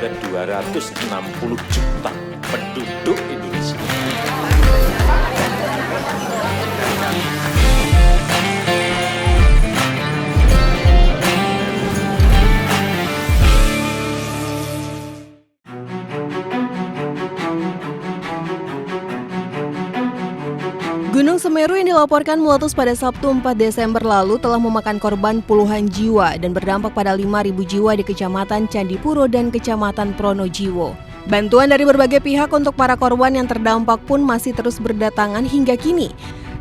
ada 260 juta penduduk Indonesia. Gunung Semeru yang dilaporkan meletus pada Sabtu 4 Desember lalu telah memakan korban puluhan jiwa dan berdampak pada 5.000 jiwa di Kecamatan Candipuro dan Kecamatan Pronojiwo. Bantuan dari berbagai pihak untuk para korban yang terdampak pun masih terus berdatangan hingga kini.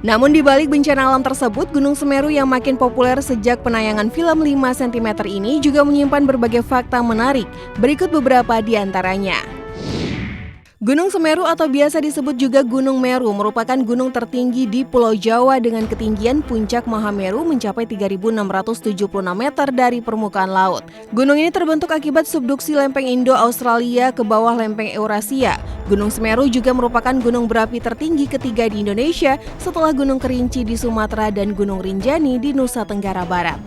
Namun di balik bencana alam tersebut, Gunung Semeru yang makin populer sejak penayangan film 5 cm ini juga menyimpan berbagai fakta menarik. Berikut beberapa di antaranya. Gunung Semeru atau biasa disebut juga Gunung Meru merupakan gunung tertinggi di Pulau Jawa dengan ketinggian puncak Mahameru mencapai 3.676 meter dari permukaan laut. Gunung ini terbentuk akibat subduksi lempeng Indo-Australia ke bawah lempeng Eurasia. Gunung Semeru juga merupakan gunung berapi tertinggi ketiga di Indonesia setelah Gunung Kerinci di Sumatera dan Gunung Rinjani di Nusa Tenggara Barat.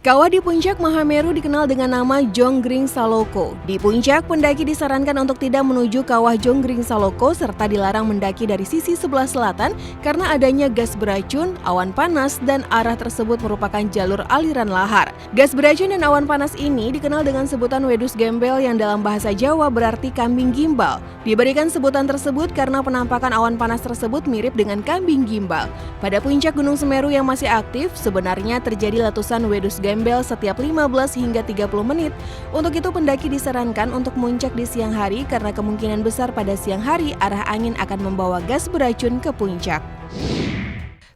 Kawah di puncak Mahameru dikenal dengan nama Jonggring Saloko. Di puncak, pendaki disarankan untuk tidak menuju kawah Jonggring Saloko serta dilarang mendaki dari sisi sebelah selatan karena adanya gas beracun, awan panas, dan arah tersebut merupakan jalur aliran lahar. Gas beracun dan awan panas ini dikenal dengan sebutan wedus gembel yang dalam bahasa Jawa berarti kambing gimbal. Diberikan sebutan tersebut karena penampakan awan panas tersebut mirip dengan kambing gimbal. Pada puncak Gunung Semeru yang masih aktif, sebenarnya terjadi letusan wedus gembel setiap 15 hingga 30 menit. Untuk itu pendaki disarankan untuk muncak di siang hari karena kemungkinan besar pada siang hari arah angin akan membawa gas beracun ke puncak.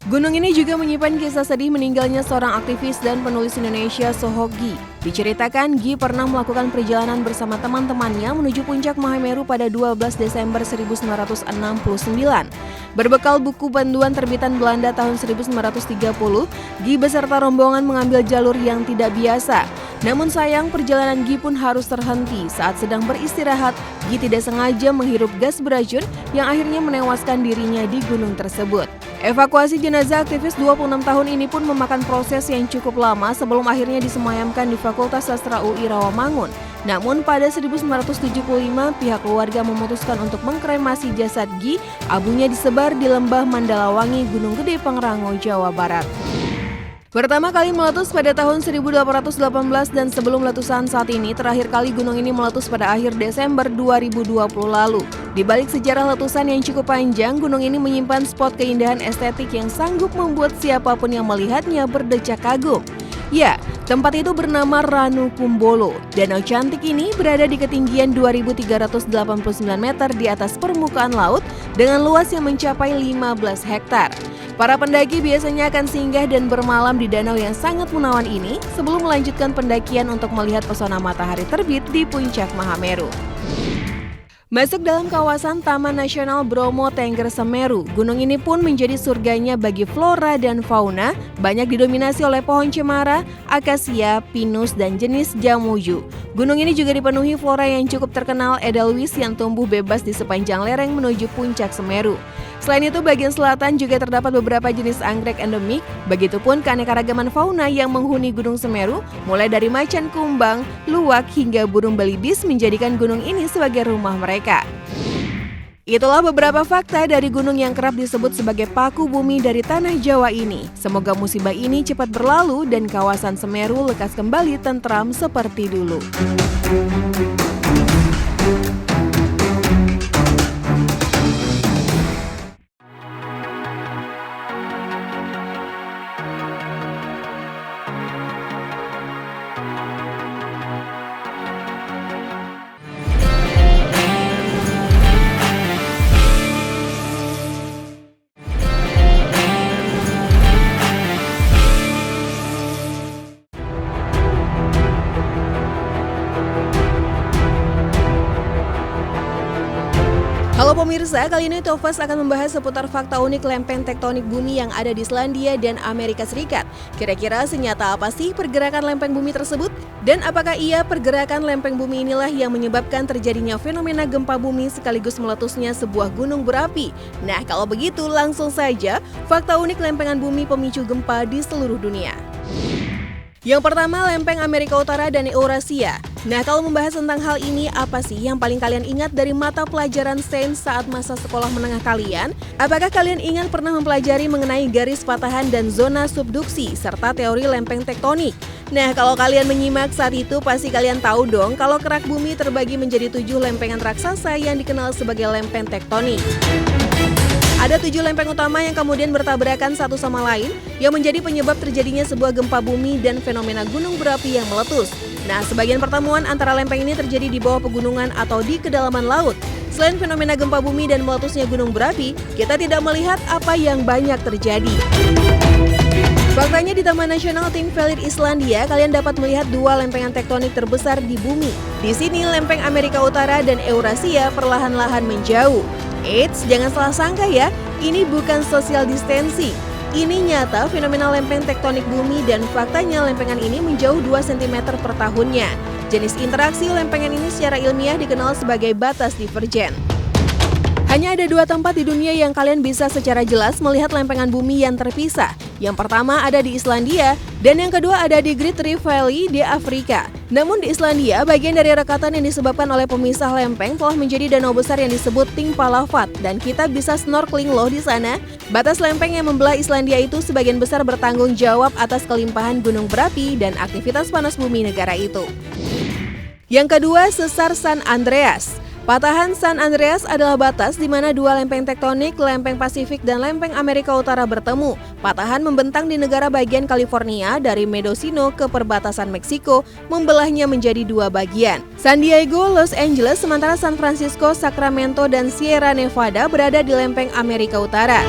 Gunung ini juga menyimpan kisah sedih meninggalnya seorang aktivis dan penulis Indonesia Soho Gi. Diceritakan Gi pernah melakukan perjalanan bersama teman-temannya menuju puncak Mahameru pada 12 Desember 1969. Berbekal buku panduan terbitan Belanda tahun 1930, Gi beserta rombongan mengambil jalur yang tidak biasa. Namun sayang perjalanan Gi pun harus terhenti saat sedang beristirahat. Gi tidak sengaja menghirup gas beracun yang akhirnya menewaskan dirinya di gunung tersebut. Evakuasi jenazah aktivis 26 tahun ini pun memakan proses yang cukup lama sebelum akhirnya disemayamkan di Fakultas Sastra UI Rawamangun. Namun pada 1975 pihak keluarga memutuskan untuk mengkremasi jasad Gi. Abunya disebar di lembah Mandalawangi, Gunung Gede Pangrango, Jawa Barat. Pertama kali meletus pada tahun 1818 dan sebelum letusan saat ini, terakhir kali gunung ini meletus pada akhir Desember 2020 lalu. Di balik sejarah letusan yang cukup panjang, gunung ini menyimpan spot keindahan estetik yang sanggup membuat siapapun yang melihatnya berdecak kagum. Ya, tempat itu bernama Ranu Kumbolo. Danau cantik ini berada di ketinggian 2.389 meter di atas permukaan laut dengan luas yang mencapai 15 hektar. Para pendaki biasanya akan singgah dan bermalam di danau yang sangat menawan ini sebelum melanjutkan pendakian untuk melihat pesona matahari terbit di puncak Mahameru. Masuk dalam kawasan Taman Nasional Bromo Tengger Semeru, gunung ini pun menjadi surganya bagi flora dan fauna, banyak didominasi oleh pohon cemara, akasia, pinus, dan jenis jamuju. Gunung ini juga dipenuhi flora yang cukup terkenal edelweiss yang tumbuh bebas di sepanjang lereng menuju puncak Semeru. Selain itu, bagian selatan juga terdapat beberapa jenis anggrek endemik, begitupun keanekaragaman fauna yang menghuni Gunung Semeru, mulai dari macan kumbang, luwak, hingga burung belibis menjadikan gunung ini sebagai rumah mereka. Itulah beberapa fakta dari gunung yang kerap disebut sebagai paku bumi dari tanah Jawa ini. Semoga musibah ini cepat berlalu dan kawasan Semeru lekas kembali tentram seperti dulu. Halo pemirsa, kali ini Tofas akan membahas seputar fakta unik lempeng tektonik bumi yang ada di Selandia dan Amerika Serikat. Kira-kira senyata apa sih pergerakan lempeng bumi tersebut? Dan apakah pergerakan lempeng bumi inilah yang menyebabkan terjadinya fenomena gempa bumi sekaligus meletusnya sebuah gunung berapi? Nah, kalau begitu langsung saja fakta unik lempengan bumi pemicu gempa di seluruh dunia. Yang pertama, lempeng Amerika Utara dan Eurasia. Nah, kalau membahas tentang hal ini, apa sih yang paling kalian ingat dari mata pelajaran sains saat masa sekolah menengah kalian? Apakah kalian ingat pernah mempelajari mengenai garis patahan dan zona subduksi, serta teori lempeng tektonik? Nah, kalau kalian menyimak saat itu, pasti kalian tahu dong kalau kerak bumi terbagi menjadi 7 lempengan raksasa yang dikenal sebagai lempeng tektonik. Ada 7 lempeng utama yang kemudian bertabrakan satu sama lain yang menjadi penyebab terjadinya sebuah gempa bumi dan fenomena gunung berapi yang meletus. Nah, sebagian pertemuan antara lempeng ini terjadi di bawah pegunungan atau di kedalaman laut. Selain fenomena gempa bumi dan meletusnya gunung berapi, kita tidak melihat apa yang banyak terjadi. Faktanya di Taman Nasional Thingvellir Islandia, kalian dapat melihat 2 lempengan tektonik terbesar di bumi. Di sini lempeng Amerika Utara dan Eurasia perlahan-lahan menjauh. Eits, jangan salah sangka ya, ini bukan social distancing. Ini nyata fenomena lempeng tektonik bumi dan faktanya lempengan ini menjauh 2 cm per tahunnya. Jenis interaksi lempengan ini secara ilmiah dikenal sebagai batas divergen. Hanya ada 2 tempat di dunia yang kalian bisa secara jelas melihat lempengan bumi yang terpisah. Yang pertama ada di Islandia, dan yang kedua ada di Great Rift Valley di Afrika. Namun di Islandia, bagian dari rekatan yang disebabkan oleh pemisah lempeng telah menjadi danau besar yang disebut Thingvallavatn, dan kita bisa snorkeling loh di sana. Batas lempeng yang membelah Islandia itu sebagian besar bertanggung jawab atas kelimpahan gunung berapi dan aktivitas panas bumi negara itu. Yang kedua, sesar San Andreas. Patahan San Andreas adalah batas di mana 2 lempeng tektonik, lempeng Pasifik dan lempeng Amerika Utara bertemu. Patahan membentang di negara bagian California dari Mendocino ke perbatasan Meksiko, membelahnya menjadi 2 bagian. San Diego, Los Angeles, sementara San Francisco, Sacramento, dan Sierra Nevada berada di lempeng Amerika Utara.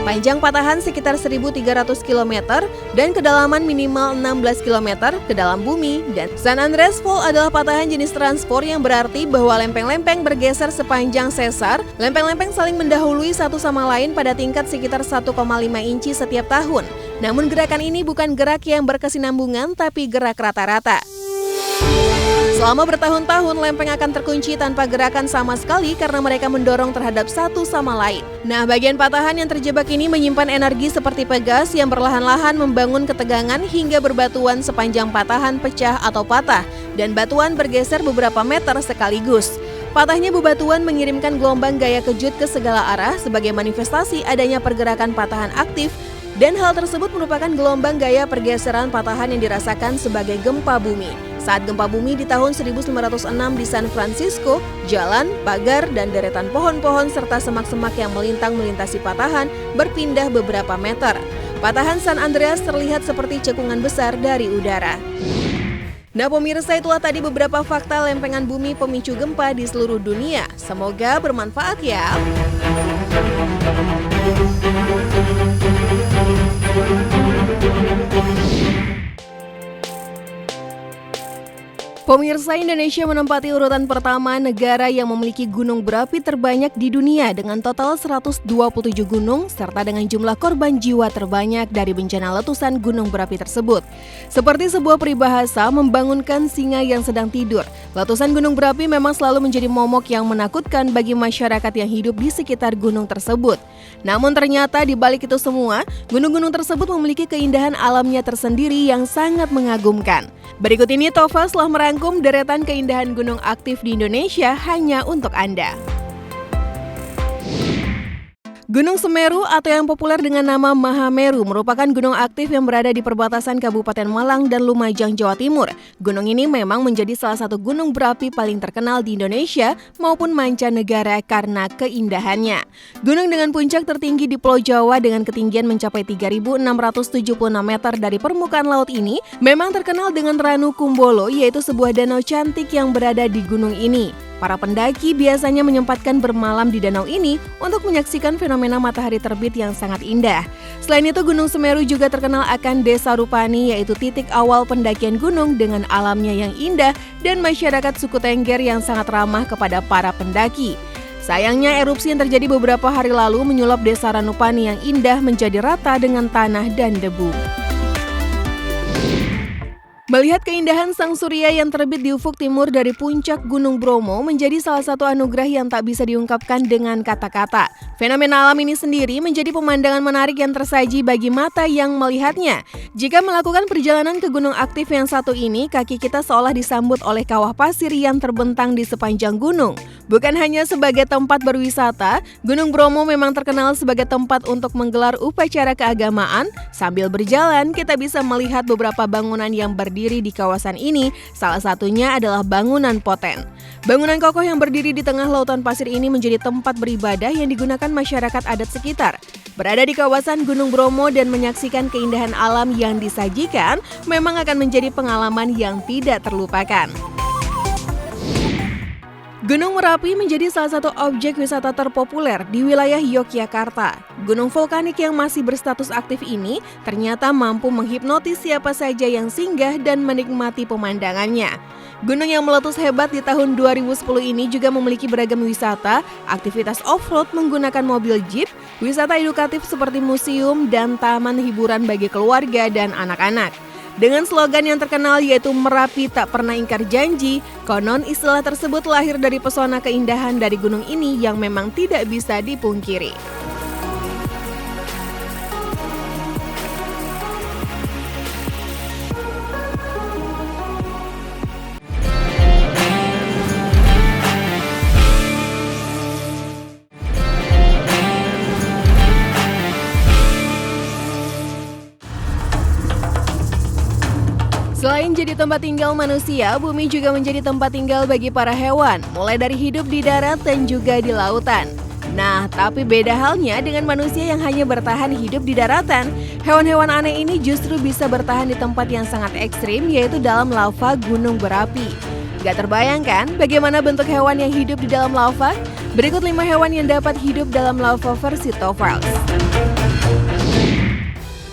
Panjang patahan sekitar 1.300 km dan kedalaman minimal 16 km ke dalam bumi. Dan San Andreas Fault adalah patahan jenis transport yang berarti bahwa lempeng-lempeng bergeser sepanjang sesar. Lempeng-lempeng saling mendahului satu sama lain pada tingkat sekitar 1,5 inci setiap tahun. Namun gerakan ini bukan gerak yang berkesinambungan tapi gerak rata-rata. Selama bertahun-tahun, lempeng akan terkunci tanpa gerakan sama sekali karena mereka mendorong terhadap satu sama lain. Nah, bagian patahan yang terjebak ini menyimpan energi seperti pegas yang perlahan-lahan membangun ketegangan hingga berbatuan sepanjang patahan pecah atau patah, dan batuan bergeser beberapa meter sekaligus. Patahnya bebatuan mengirimkan gelombang gaya kejut ke segala arah sebagai manifestasi adanya pergerakan patahan aktif, dan hal tersebut merupakan gelombang gaya pergeseran patahan yang dirasakan sebagai gempa bumi. Saat gempa bumi di tahun 1906 di San Francisco, jalan, pagar, dan deretan pohon-pohon serta semak-semak yang melintang melintasi patahan berpindah beberapa meter. Patahan San Andreas terlihat seperti cekungan besar dari udara. Nah pemirsa, itulah tadi beberapa fakta lempengan bumi pemicu gempa di seluruh dunia. Semoga bermanfaat ya. Pemirsa, Indonesia menempati urutan pertama negara yang memiliki gunung berapi terbanyak di dunia dengan total 127 gunung serta dengan jumlah korban jiwa terbanyak dari bencana letusan gunung berapi tersebut. Seperti sebuah peribahasa membangunkan singa yang sedang tidur, letusan gunung berapi memang selalu menjadi momok yang menakutkan bagi masyarakat yang hidup di sekitar gunung tersebut. Namun ternyata di balik itu semua, gunung-gunung tersebut memiliki keindahan alamnya tersendiri yang sangat mengagumkan. Berikut ini Tova telah merangkum deretan keindahan gunung aktif di Indonesia hanya untuk Anda. Gunung Semeru atau yang populer dengan nama Mahameru merupakan gunung aktif yang berada di perbatasan Kabupaten Malang dan Lumajang, Jawa Timur. Gunung ini memang menjadi salah satu gunung berapi paling terkenal di Indonesia maupun mancanegara karena keindahannya. Gunung dengan puncak tertinggi di Pulau Jawa dengan ketinggian mencapai 3.676 meter dari permukaan laut ini memang terkenal dengan Ranu Kumbolo, yaitu sebuah danau cantik yang berada di gunung ini. Para pendaki biasanya menyempatkan bermalam di danau ini untuk menyaksikan fenomena matahari terbit yang sangat indah. Selain itu, Gunung Semeru juga terkenal akan Desa Rupani, yaitu titik awal pendakian gunung dengan alamnya yang indah dan masyarakat suku Tengger yang sangat ramah kepada para pendaki. Sayangnya, erupsi yang terjadi beberapa hari lalu menyulap Desa Ranupani yang indah menjadi rata dengan tanah dan debu. Melihat keindahan sang surya yang terbit di ufuk timur dari puncak Gunung Bromo menjadi salah satu anugerah yang tak bisa diungkapkan dengan kata-kata. Fenomena alam ini sendiri menjadi pemandangan menarik yang tersaji bagi mata yang melihatnya. Jika melakukan perjalanan ke gunung aktif yang satu ini, kaki kita seolah disambut oleh kawah pasir yang terbentang di sepanjang gunung. Bukan hanya sebagai tempat berwisata, Gunung Bromo memang terkenal sebagai tempat untuk menggelar upacara keagamaan. Sambil berjalan, kita bisa melihat beberapa bangunan yang berdiri di kawasan ini, salah satunya adalah bangunan Poten. Bangunan kokoh yang berdiri di tengah lautan pasir ini menjadi tempat beribadah yang digunakan masyarakat adat sekitar. Berada di kawasan Gunung Bromo dan menyaksikan keindahan alam yang disajikan memang akan menjadi pengalaman yang tidak terlupakan. Gunung Merapi menjadi salah satu objek wisata terpopuler di wilayah Yogyakarta. Gunung vulkanik yang masih berstatus aktif ini ternyata mampu menghipnotis siapa saja yang singgah dan menikmati pemandangannya. Gunung yang meletus hebat di tahun 2010 ini juga memiliki beragam wisata, aktivitas off-road menggunakan mobil jeep, wisata edukatif seperti museum, dan taman hiburan bagi keluarga dan anak-anak. Dengan slogan yang terkenal yaitu Merapi tak pernah ingkar janji, konon istilah tersebut lahir dari pesona keindahan dari gunung ini yang memang tidak bisa dipungkiri. Selain jadi tempat tinggal manusia, bumi juga menjadi tempat tinggal bagi para hewan, mulai dari hidup di darat dan juga di lautan. Nah, tapi beda halnya dengan manusia yang hanya bertahan hidup di daratan. Hewan-hewan aneh ini justru bisa bertahan di tempat yang sangat ekstrim, yaitu dalam lava gunung berapi. Gak terbayangkan bagaimana bentuk hewan yang hidup di dalam lava? Berikut 5 hewan yang dapat hidup dalam lava versi Tofels.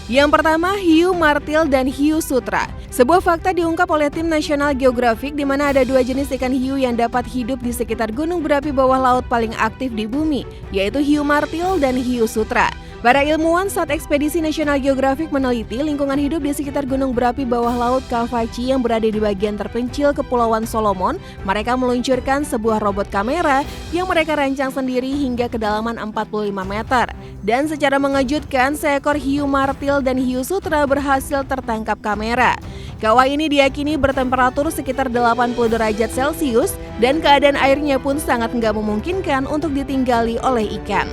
Yang pertama, hiu martil dan hiu sutra. Sebuah fakta diungkap oleh tim National Geographic di mana ada 2 jenis ikan hiu yang dapat hidup di sekitar gunung berapi bawah laut paling aktif di bumi, yaitu hiu martil dan hiu sutra. Para ilmuwan saat ekspedisi National Geographic meneliti lingkungan hidup di sekitar gunung berapi bawah laut Kavachi yang berada di bagian terpencil Kepulauan Solomon. Mereka meluncurkan sebuah robot kamera yang mereka rancang sendiri hingga kedalaman 45 meter. Dan secara mengejutkan, seekor hiu martil dan hiu sutra berhasil tertangkap kamera. Kawah ini diyakini bertemperatur sekitar 80 derajat Celcius dan keadaan airnya pun sangat nggak memungkinkan untuk ditinggali oleh ikan.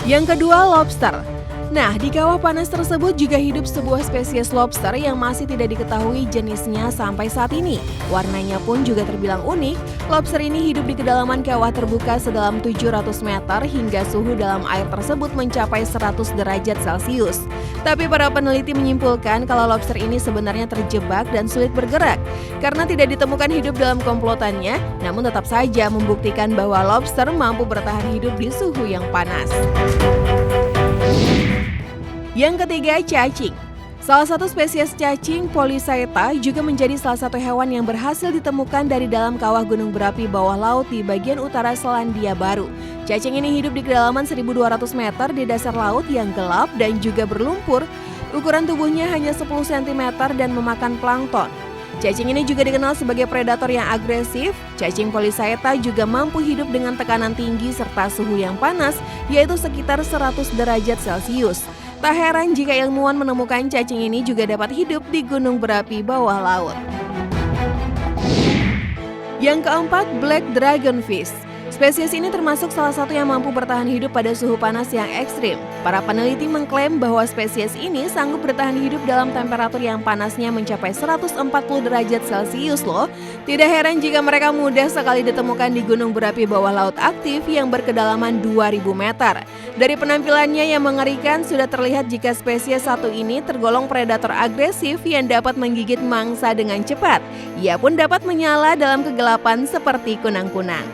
Yang kedua, lobster. Nah, di kawah panas tersebut juga hidup sebuah spesies lobster yang masih tidak diketahui jenisnya sampai saat ini. Warnanya pun juga terbilang unik. Lobster ini hidup di kedalaman kawah terbuka sedalam 700 meter hingga suhu dalam air tersebut mencapai 100 derajat Celcius. Tapi para peneliti menyimpulkan kalau lobster ini sebenarnya terjebak dan sulit bergerak karena tidak ditemukan hidup dalam komplotannya, namun tetap saja membuktikan bahwa lobster mampu bertahan hidup di suhu yang panas. Yang ketiga, cacing. Salah satu spesies cacing, Polychaeta, juga menjadi salah satu hewan yang berhasil ditemukan dari dalam kawah gunung berapi bawah laut di bagian utara Selandia Baru. Cacing ini hidup di kedalaman 1.200 meter di dasar laut yang gelap dan juga berlumpur. Ukuran tubuhnya hanya 10 cm dan memakan plankton. Cacing ini juga dikenal sebagai predator yang agresif. Cacing Polychaeta juga mampu hidup dengan tekanan tinggi serta suhu yang panas, yaitu sekitar 100 derajat Celcius. Tak heran jika ilmuwan menemukan cacing ini juga dapat hidup di gunung berapi bawah laut. Yang keempat, black dragonfish. Spesies ini termasuk salah satu yang mampu bertahan hidup pada suhu panas yang ekstrim. Para peneliti mengklaim bahwa spesies ini sanggup bertahan hidup dalam temperatur yang panasnya mencapai 140 derajat Celcius loh. Tidak heran jika mereka mudah sekali ditemukan di gunung berapi bawah laut aktif yang berkedalaman 2000 meter. Dari penampilannya yang mengerikan, sudah terlihat jika spesies satu ini tergolong predator agresif yang dapat menggigit mangsa dengan cepat. Ia pun dapat menyala dalam kegelapan seperti kunang-kunang.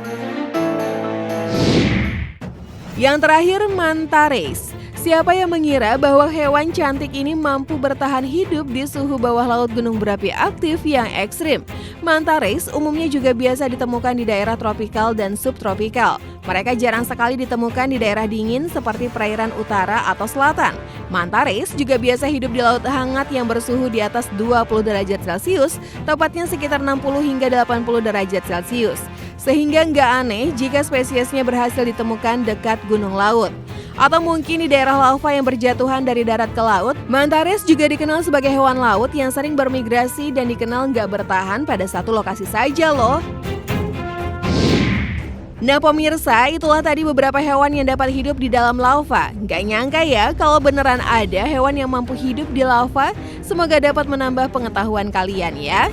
Yang terakhir, manta rays. Siapa yang mengira bahwa hewan cantik ini mampu bertahan hidup di suhu bawah laut gunung berapi aktif yang ekstrim? Manta rays umumnya juga biasa ditemukan di daerah tropikal dan subtropikal. Mereka jarang sekali ditemukan di daerah dingin seperti perairan utara atau selatan. Manta rays juga biasa hidup di laut hangat yang bersuhu di atas 20 derajat Celcius, tepatnya sekitar 60 hingga 80 derajat Celcius. Sehingga nggak aneh jika spesiesnya berhasil ditemukan dekat gunung laut. Atau mungkin di daerah lava yang berjatuhan dari darat ke laut, manta rays juga dikenal sebagai hewan laut yang sering bermigrasi dan dikenal nggak bertahan pada satu lokasi saja loh. Nah pemirsa, itulah tadi beberapa hewan yang dapat hidup di dalam lava. Nggak nyangka ya kalau beneran ada hewan yang mampu hidup di lava. Semoga dapat menambah pengetahuan kalian ya.